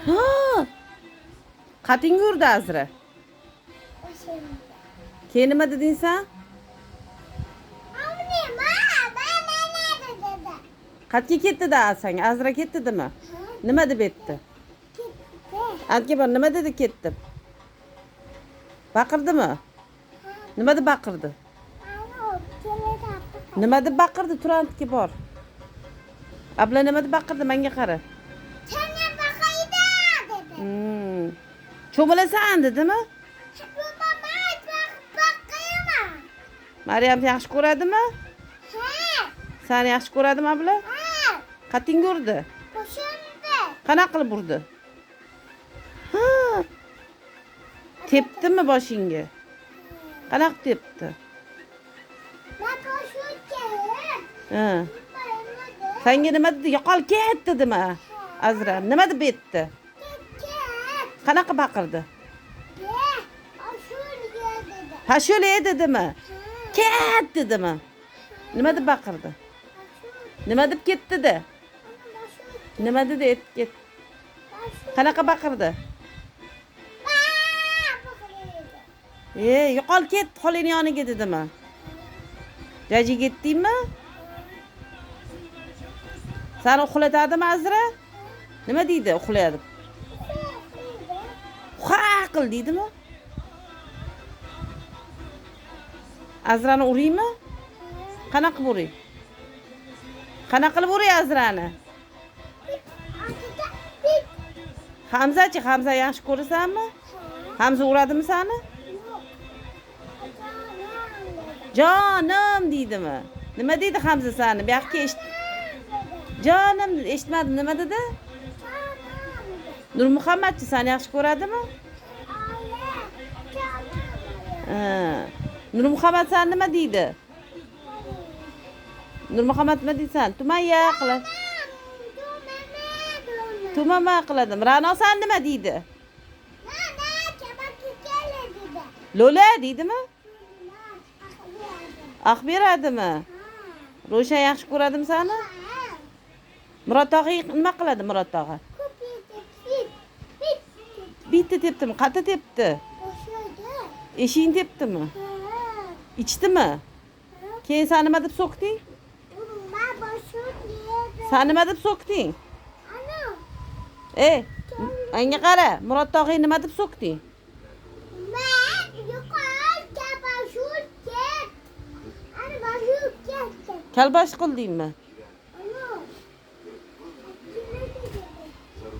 Ha! Qating yurdi Azra. Keyin nima deding sen? Qatga ketdi da sen? Azra ketdimi? Nima deb aytdi? Antga bor, nima dedi ketdim? Baqirdimi? Nima deb baqirdi? Nima deb baqirdi? Turantga bor. Abla nima deb baqirdi? Menga qara. Senga baqayda dedi. Cho'milasan dedimi? Baqayman. Maryam yaxshi ko'radimi? Ha. Seni yaxshi ko'radimi abla? Ha. Qating urdi. Boshimda. Qanaqa qilib urdi? Ha. Tepdimi boshingga? Qanaqa tepdi? Ben boshimda. Ha. Senga nima dedi? Yo'qol ket dedimi? Azra nima deb aytdi? Qanaqa baqirdi? Ha shule dedimi? Ket dedimi? Nima deb baqirdi? Nima deb ketdi de? Nima dedi? Ket. Qanaqa baqirdi? Yo'qol ket, xolini yoniga dedimi? Jaji ketdingmi? Seni uxlatadimi Azra? Nima deydi uxlayadi? Ha qil deydimi? Azrani uraymi? Qanaqa qilib uray? Qanaqa qilib uray Azrani? Hamzachi, Hamza yaxshi ko'rasanmi? Hamza uradimi seni? Jonim deydimi? Nima deydi Hamza seni? Bu yoqqa Jonim eshitmadim, nima dedi? Nurmuhammadchi seni yaxshi ko'radimi? Nurmuhammad sen nima deydi? Nurmuhammad nima deysan? Tumaya qiladi. Tumama qiladim. Ra'no sen nima deydi? Lola deydimi? Aq beradimi? Ro'shan yaxshi ko'radimi seni? Murod tog'a nima qiladi Murod tog'a? Bitta tepdimi? Qayerda tepdi? Eshikni tepdimi? Ichdimi? Keyin sen nima deb so'kding? Sen nima deb so'kding? Menga qara, Murod tog'a nima deb so'kding? Kalbash qildingmi?